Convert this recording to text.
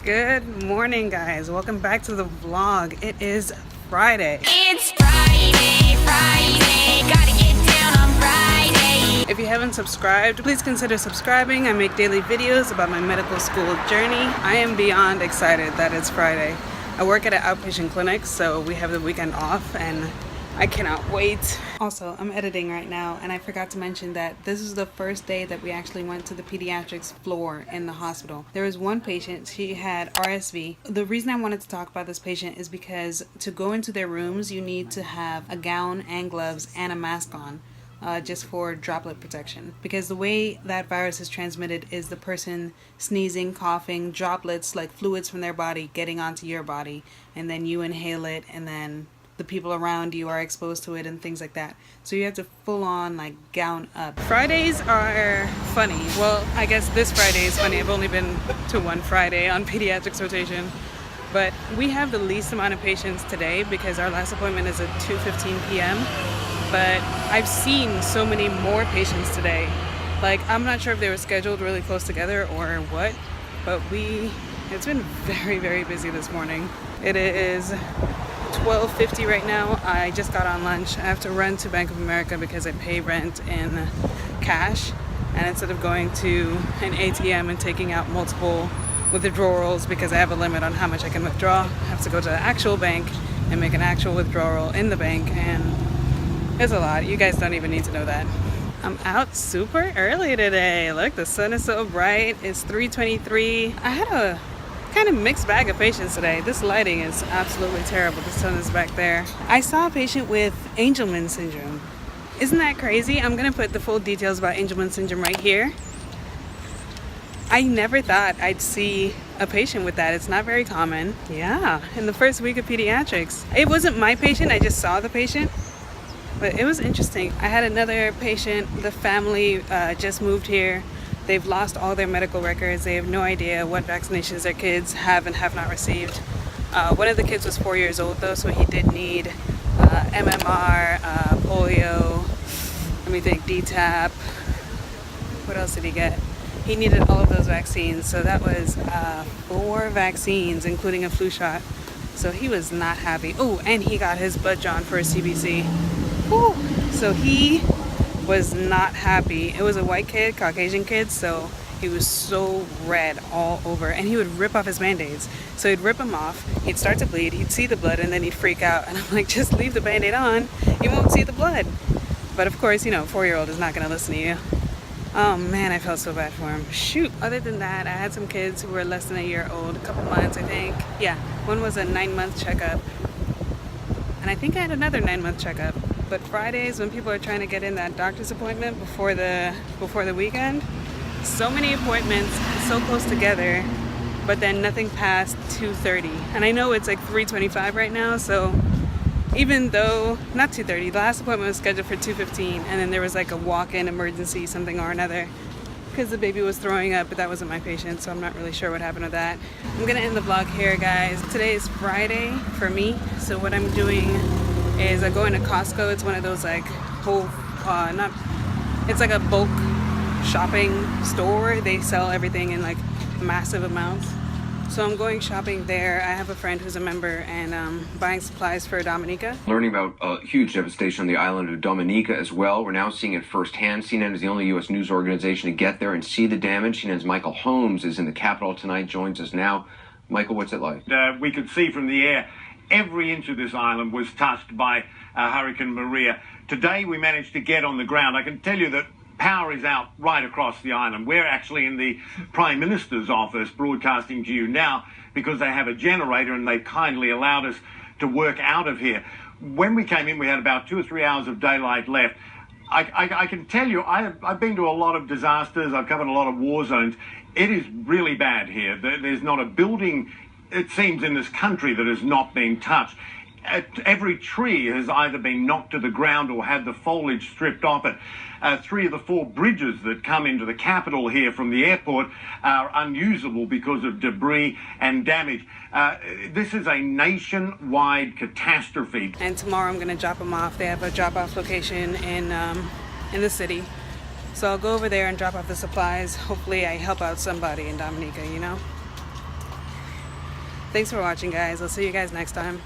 Good morning, guys. Welcome back to the vlog. It is Friday. It's Friday, gotta get down on Friday. If you haven't subscribed, please consider subscribing. I make daily videos about my medical school journey. I am beyond excited that it's Friday. I work at an outpatient clinic, so we have the weekend off and I cannot wait. Also, I'm editing right now and I forgot to mention that this is the first day that we actually went to the pediatrics floor in the hospital. There was one patient, she had RSV. The reason I wanted to talk about this patient is because to go into their rooms, you need to have a gown and gloves and a mask on. Just for droplet protection, because the way that virus is transmitted is the person sneezing, coughing, droplets like fluids from their body getting onto your body, and then you inhale it, and then the people around you are exposed to it and things like that. So you have to full on like gown up. Fridays are funny. Well, I guess this Friday is funny. I've only been to one Friday on pediatrics rotation, but we have the least amount of patients today because our last appointment is at 2:15 p.m. But I've seen so many more patients today. Like, I'm not sure if they were scheduled really close together or what, but it's been very, very busy this morning. It is 12:50 right now. I just got on lunch. I have to run to Bank of America because I pay rent in cash, and instead of going to an ATM and taking out multiple withdrawals because I have a limit on how much I can withdraw, I have to go to the actual bank and make an actual withdrawal in the bank, and it's a lot. You guys don't even need to know that. I'm out super early today. Look, the sun is so bright. It's 3:23. I had a kind of mixed bag of patients today. This lighting is absolutely terrible. The sun is back there. I saw a patient with Angelman syndrome. Isn't that crazy? I'm gonna put the full details about Angelman syndrome right here. I never thought I'd see a patient with that. It's not very common. Yeah, in the first week of pediatrics. It wasn't my patient, I just saw the patient. But it was interesting. I had another patient, the family just moved here. They've lost all their medical records. They have no idea what vaccinations their kids have and have not received. One of the kids was 4 years old though, so he did need MMR, polio, let me think, DTaP. What else did he get? He needed all of those vaccines. So that was 4 vaccines, including a flu shot. So he was not happy. Oh, and he got his blood drawn for a CBC. Whew. So he was not happy. It was a white kid, Caucasian kid, so he was so red all over, and he would rip off his band-aids. So he'd rip them off, he'd start to bleed, he'd see the blood, and then he'd freak out. And I'm like, just leave the band-aid on, you won't see the blood. But of course, you know, 4-year-old is not gonna listen to you. Oh man, I felt so bad for him. Shoot. Other than that, I had some kids who were less than a year old, a couple months, I think. Yeah, one was a 9-month checkup, and I think I had another 9-month checkup. But Fridays, when people are trying to get in that doctor's appointment before the weekend, so many appointments so close together, but then nothing past 2:30. And I know it's like 3:25 right now, so even though, not 2:30, the last appointment was scheduled for 2:15, and then there was like a walk-in emergency, something or another, because the baby was throwing up, but that wasn't my patient, so I'm not really sure what happened with that. I'm gonna end the vlog here, guys. Today is Friday for me, so what I'm doing is I go into Costco. It's one of those like it's like a bulk shopping store. They sell everything in like massive amounts. So I'm going shopping there. I have a friend who's a member, and buying supplies for Dominica. Learning about a huge devastation on the island of Dominica as well. We're now seeing it firsthand. CNN is the only U.S. news organization to get there and see the damage. CNN's Michael Holmes is in the capital tonight, joins us now. Michael, what's it like? We could see from the air every inch of this island was touched by Hurricane Maria. Today we managed to get on the ground. I can tell you that power is out right across the island. We're actually in the Prime Minister's office broadcasting to you now because they have a generator and they kindly allowed us to work out of here. When we came in, we had about 2 or 3 hours of daylight left. I can tell you, I've been to a lot of disasters. I've covered a lot of war zones. It is really bad here. There's not a building, it seems, in this country that has not been touched. Every tree has either been knocked to the ground or had the foliage stripped off it. 3 of the 4 bridges that come into the capital here from the airport are unusable because of debris and damage. This is a nationwide catastrophe. And tomorrow I'm going to drop them off. They have a drop-off location in the city. So I'll go over there and drop off the supplies. Hopefully I help out somebody in Dominica, you know? Thanks for watching, guys. I'll see you guys next time.